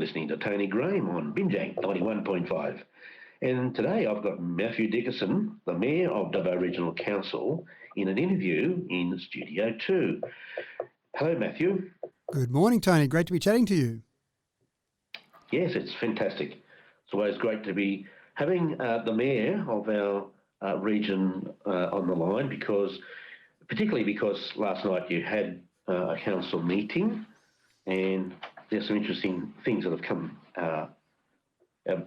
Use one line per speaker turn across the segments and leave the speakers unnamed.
listening to Tony Graham on Binjang 91.5. And today I've got Matthew Dickerson, the Mayor of Dubbo Regional Council, in an interview in Studio 2. Hello, Matthew.
Good morning, Tony. Great to be chatting to you.
Yes, it's fantastic. It's always great to be having the Mayor of our region on the line, particularly because last night you had a council meeting and there's some interesting things that have come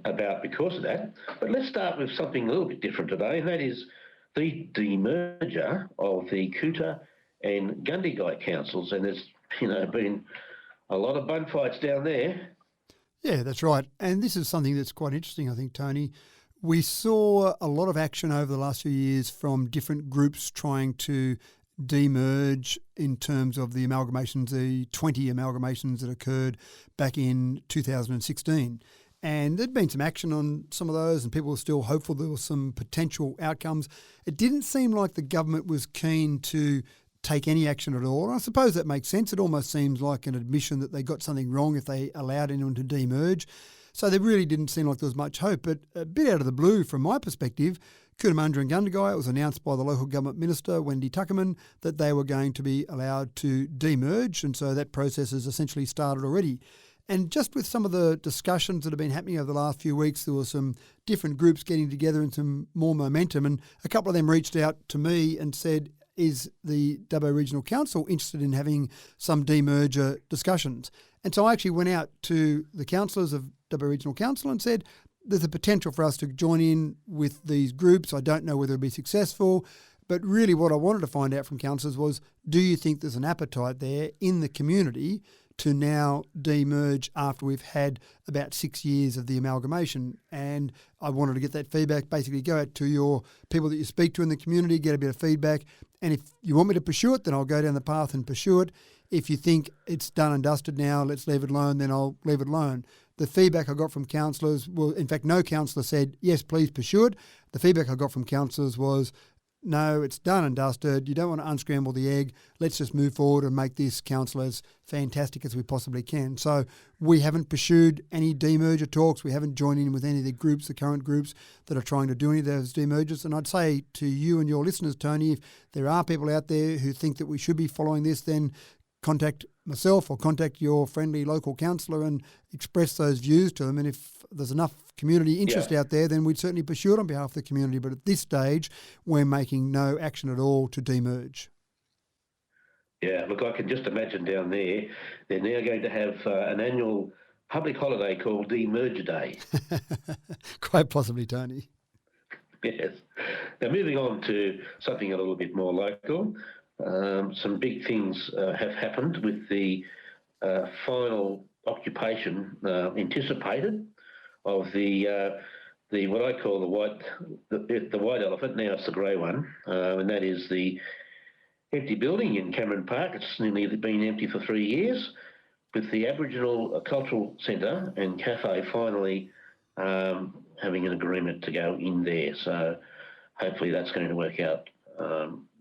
about because of that. But let's start with something a little bit different today, and that is the demerger of the Kuta and Gundagai councils. And there's been a lot of bun fights down there.
Yeah, that's right. And this is something that's quite interesting, I think, Tony. We saw a lot of action over the last few years from different groups trying to demerge in terms of the amalgamations, the 20 amalgamations that occurred back in 2016. And there'd been some action on some of those and people were still hopeful there was some potential outcomes. It didn't seem like the government was keen to take any action at all. And I suppose that makes sense. It almost seems like an admission that they got something wrong if they allowed anyone to demerge. So there really didn't seem like there was much hope. But a bit out of the blue from my perspective, Cootamundra and Gundagai, it was announced by the local government minister, Wendy Tuckerman, that they were going to be allowed to demerge. And so that process has essentially started already. And just with some of the discussions that have been happening over the last few weeks, there were some different groups getting together and some more momentum. And a couple of them reached out to me and said, is the Dubbo Regional Council interested in having some demerger discussions? And so I actually went out to the councillors of Dubbo Regional Council and said, there's a potential for us to join in with these groups. I don't know whether it'll be successful, but really what I wanted to find out from councillors was, do you think there's an appetite there in the community to now demerge after we've had about 6 years of the amalgamation? And I wanted to get that feedback, basically go out to your people that you speak to in the community, get a bit of feedback. And if you want me to pursue it, then I'll go down the path and pursue it. If you think it's done and dusted now, let's leave it alone, then I'll leave it alone. The feedback I got from councillors, well, in fact, no councillor said, yes, please pursue it. The feedback I got from councillors was, no, it's done and dusted. You don't want to unscramble the egg. Let's just move forward and make this council as fantastic as we possibly can. So we haven't pursued any demerger talks. We haven't joined in with any of the groups, the current groups that are trying to do any of those demergers. And I'd say to you and your listeners, Tony, if there are people out there who think that we should be following this, then contact myself or contact your friendly local councillor and express those views to them. And if there's enough community interest out there, then we'd certainly pursue it on behalf of the community. But at this stage, we're making no action at all to demerge.
Yeah, look, I can just imagine down there, they're now going to have an annual public holiday called Demerger Day.
Quite possibly, Tony.
Yes. Now, moving on to something a little bit more local. Some big things have happened with the final occupation anticipated of the what I call the white elephant. Now it's the grey one, and that is the empty building in Cameron Park. It's nearly been empty for 3 years, with the Aboriginal Cultural Centre and Cafe finally having an agreement to go in there. So hopefully that's going to work out.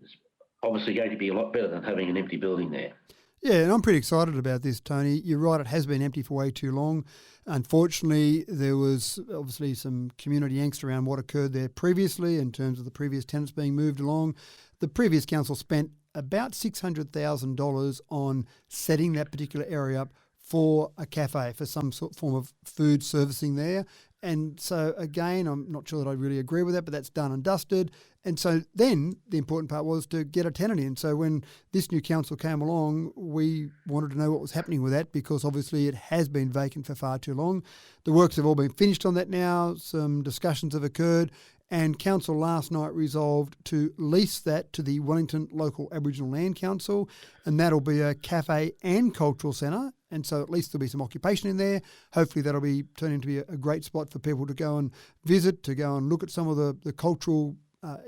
It's obviously going to be a lot better than having an empty building there.
Yeah, and I'm pretty excited about this, Tony. You're right, it has been empty for way too long. Unfortunately, there was obviously some community angst around what occurred there previously in terms of the previous tenants being moved along. The previous council spent about $600,000 on setting that particular area up for a cafe, for some sort of form of food servicing there. And so, again, I'm not sure that I really agree with that, but that's done and dusted. And so then the important part was to get a tenant in. So when this new council came along, we wanted to know what was happening with that because obviously it has been vacant for far too long. The works have all been finished on that now. Some discussions have occurred. And council last night resolved to lease that to the Wellington Local Aboriginal Land Council, and that'll be a cafe and cultural centre. And so at least there'll be some occupation in there. Hopefully that'll be turned into a great spot for people to go and visit, to go and look at some of the cultural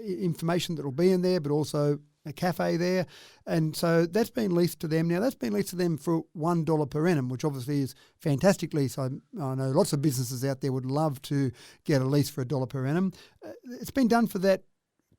information that will be in there, but also a cafe there. And so that's been leased to them. Now, that's been leased to them for $1 per annum, which obviously is fantastic lease. I know lots of businesses out there would love to get a lease for $1 per annum. It's been done for that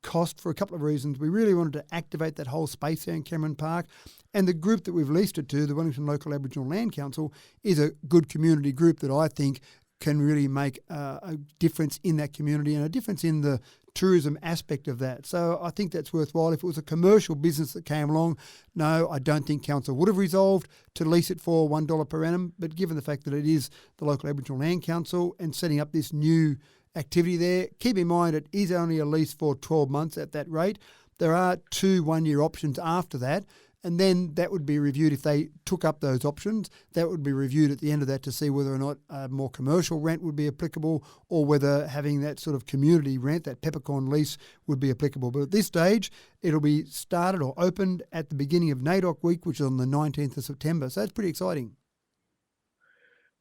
cost for a couple of reasons. We really wanted to activate that whole space there in Cameron Park. And the group that we've leased it to, the Wellington Local Aboriginal Land Council, is a good community group that I think can really make a difference in that community and a difference in the tourism aspect of that. So I think that's worthwhile. If it was a commercial business that came along, no, I don't think council would have resolved to lease it for $1 per annum. But given the fact that it is the Local Aboriginal Land Council and setting up this new activity there, keep in mind it is only a lease for 12 months at that rate. There are 2 one-year options after that. And then that would be reviewed if they took up those options. That would be reviewed at the end of that to see whether or not a more commercial rent would be applicable or whether having that sort of community rent, that peppercorn lease, would be applicable. But at this stage, it'll be started or opened at the beginning of NAIDOC week, which is on the 19th of September. So that's pretty exciting.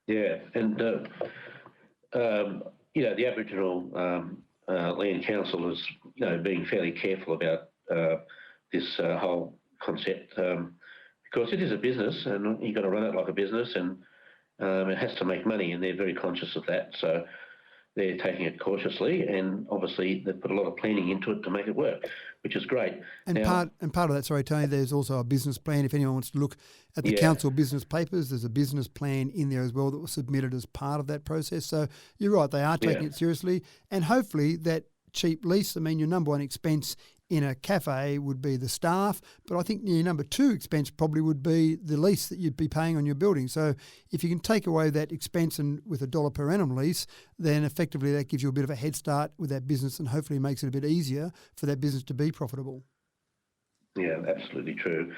Yeah, and, the Aboriginal Land Council is, being fairly careful about this whole concept because it is a business and you've got to run it like a business and it has to make money, and they're very conscious of that. So they're taking it cautiously, and obviously they've put a lot of planning into it to make it work, which is great.
And part of that, sorry Tony, there's also a business plan. If anyone wants to look at the council business papers, there's a business plan in there as well that was submitted as part of that process. So you're right, they are taking it seriously, and hopefully that cheap lease, I mean, your number one expense in a cafe would be the staff, but I think your number 2 expense probably would be the lease that you'd be paying on your building. So if you can take away that expense and with $1 per annum lease, then effectively that gives you a bit of a head start with that business and hopefully makes it a bit easier for that business to be profitable.
Yeah, absolutely true.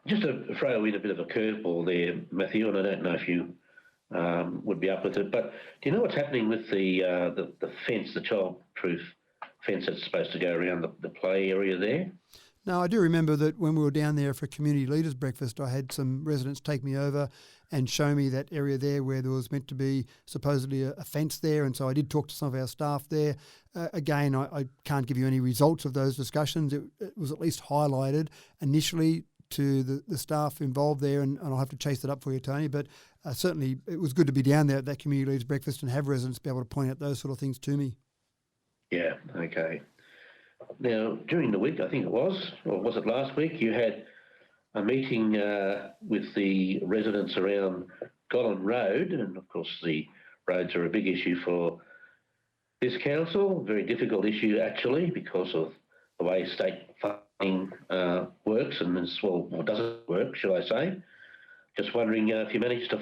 Just to throw in a bit of a curveball there, Matthew, and I don't know if you would be up with it, but do you know what's happening with the fence, the child-proof fence that's supposed to go around the play area there?
No, I do remember that when we were down there for a community leaders breakfast, I had some residents take me over and show me that area there where there was meant to be supposedly a fence there. And so I did talk to some of our staff there. Again, I can't give you any results of those discussions. It was at least highlighted initially to the staff involved there, and I'll have to chase that up for you, Tony. But certainly it was good to be down there at that community leaders breakfast and have residents be able to point out those sort of things to me.
Yeah, okay. Now, during the week, I think it was, or was it last week, you had a meeting with the residents around Gollan Road, and of course the roads are a big issue for this council, very difficult issue actually because of the way state funding works and or doesn't work, shall I say. Just wondering if you managed to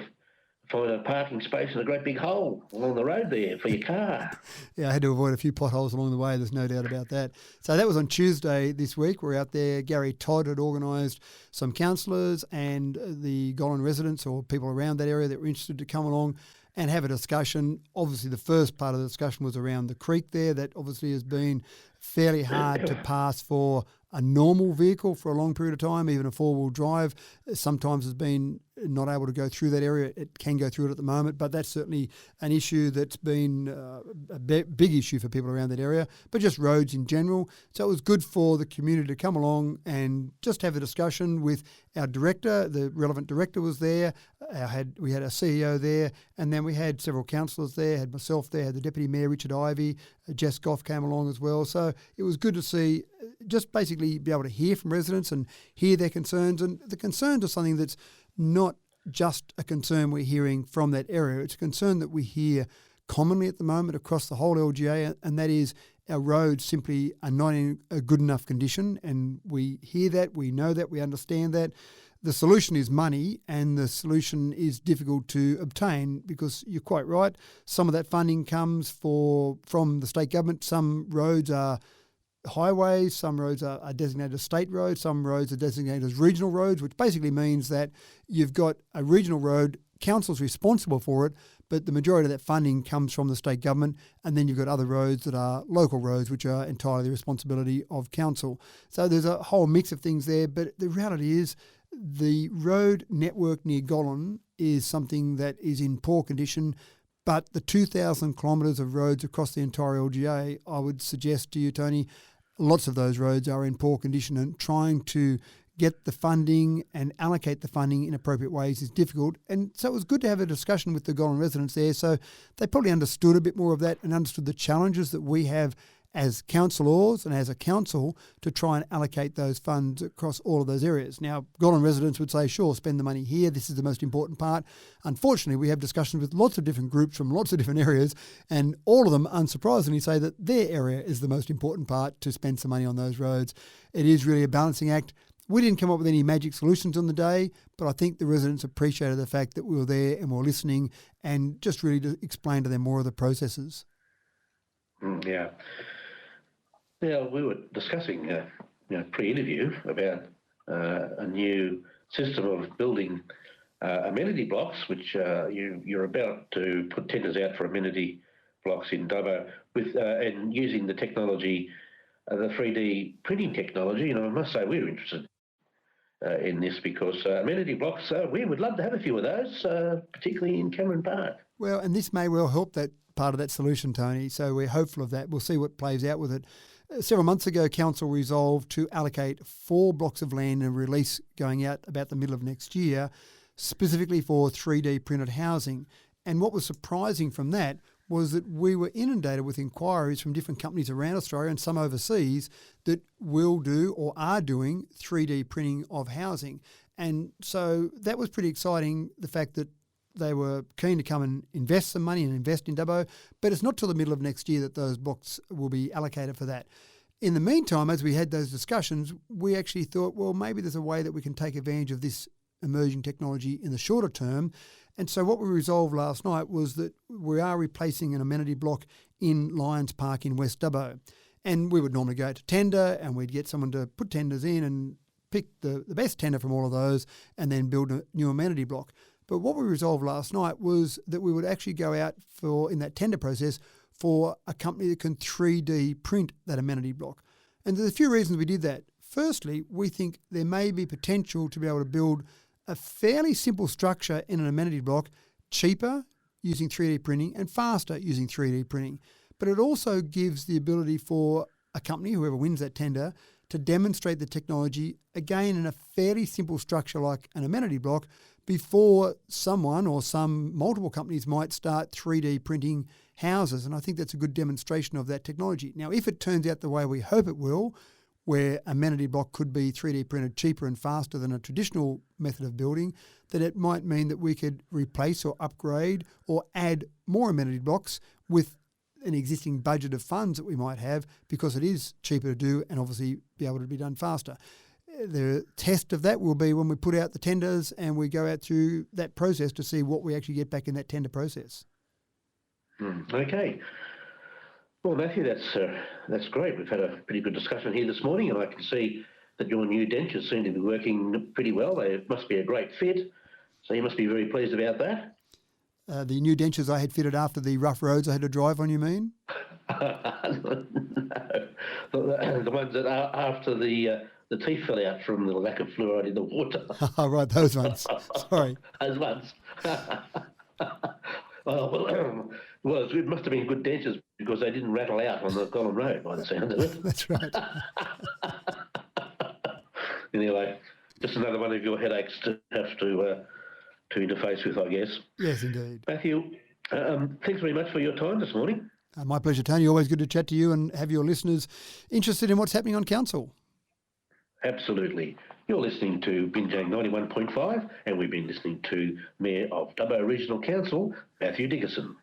find a parking space in a great big hole along the road there for your car.
Yeah, I had to avoid a few potholes along the way. There's no doubt about that. So that was on Tuesday this week. We're out there. Gary Todd had organised some councillors and the Gollan residents or people around that area that were interested to come along and have a discussion. Obviously, the first part of the discussion was around the creek there that obviously has been fairly hard to pass for a normal vehicle for a long period of time. Even a four-wheel drive sometimes has been not able to go through that area. It can go through it at the moment, but that's certainly an issue that's been a big issue for people around that area, but just roads in general. So it was good for the community to come along and just have a discussion with our director. The relevant director was there. We had our CEO there, and then we had several councillors there, had myself there, had the Deputy Mayor, Richard Ivey, Jess Goff came along as well. So it was good to see, just basically be able to hear from residents and hear their concerns. And the concerns are something that's not just a concern we're hearing from that area. It's a concern that we hear commonly at the moment across the whole LGA, and that is our roads simply are not in a good enough condition. And we hear that, we know that, we understand that. The solution is money, and the solution is difficult to obtain because you're quite right. Some of that funding comes from the state government. Some roads are highways, some roads are designated as state roads, some roads are designated as regional roads, which basically means that you've got a regional road, council's responsible for it, but the majority of that funding comes from the state government, and then you've got other roads that are local roads, which are entirely the responsibility of council. So there's a whole mix of things there, but the reality is the road network near Gollan is something that is in poor condition, but the 2,000 kilometres of roads across the entire LGA, I would suggest to you, Tony, lots of those roads are in poor condition, and trying to get the funding and allocate the funding in appropriate ways is difficult. And so it was good to have a discussion with the Gollan residents there. So they probably understood a bit more of that and understood the challenges that we have as councillors and as a council to try and allocate those funds across all of those areas. Now, Goulburn residents would say, sure, spend the money here. This is the most important part. Unfortunately, we have discussions with lots of different groups from lots of different areas, and all of them, unsurprisingly, say that their area is the most important part to spend some money on those roads. It is really a balancing act. We didn't come up with any magic solutions on the day, but I think the residents appreciated the fact that we were there and we were listening and just really to explain to them more of the processes.
Yeah. Now, we were discussing pre-interview about a new system of building amenity blocks, which you're about to put tenders out for amenity blocks in Dubbo with and using the technology, the 3D printing technology. And I must say we're interested in this because amenity blocks, we would love to have a few of those, particularly in Cameron Park.
Well, and this may well help that part of that solution, Tony. So we're hopeful of that. We'll see what plays out with it. Several months ago, Council resolved to allocate 4 blocks of land and release going out about the middle of next year, specifically for 3D printed housing. And what was surprising from that was that we were inundated with inquiries from different companies around Australia and some overseas that will do or are doing 3D printing of housing. And so that was pretty exciting, the fact that they were keen to come and invest some money and invest in Dubbo, but it's not till the middle of next year that those blocks will be allocated for that. In the meantime, as we had those discussions, we actually thought, well, maybe there's a way that we can take advantage of this emerging technology in the shorter term. And so what we resolved last night was that we are replacing an amenity block in Lions Park in West Dubbo. And we would normally go to tender and we'd get someone to put tenders in and pick the best tender from all of those and then build a new amenity block. But what we resolved last night was that we would actually go out for, in that tender process, for a company that can 3D print that amenity block. And there's a few reasons we did that. Firstly, we think there may be potential to be able to build a fairly simple structure in an amenity block, cheaper using 3D printing and faster using 3D printing. But it also gives the ability for a company, whoever wins that tender, to demonstrate the technology, again in a fairly simple structure like an amenity block, before someone or some multiple companies might start 3D printing houses. And I think that's a good demonstration of that technology. Now, if it turns out the way we hope it will, where amenity block could be 3D printed cheaper and faster than a traditional method of building, that it might mean that we could replace or upgrade or add more amenity blocks with an existing budget of funds that we might have, because it is cheaper to do and obviously be able to be done faster. The test of that will be when we put out the tenders and we go out through that process to see what we actually get back in that tender process.
Okay. Well, Matthew, that's great. We've had a pretty good discussion here this morning, and I can see that your new dentures seem to be working pretty well. They must be a great fit, so you must be very pleased about that.
The new dentures I had fitted after the rough roads I had to drive on, you mean?
No, the ones that are after the teeth fell out from the lack of fluoride in the water.
Oh, right, those ones. Sorry.
Those ones. Well, it must have been good dentures because they didn't rattle out on the Goulburn Road by the sound of it.
That's right.
Anyway, just another one of your headaches to have to interface with, I guess.
Yes, indeed.
Matthew, thanks very much for your time this morning.
My pleasure, Tony. Always good to chat to you and have your listeners interested in what's happening on council.
Absolutely. You're listening to Binjang 91.5, and we've been listening to Mayor of Dubbo Regional Council, Matthew Dickerson.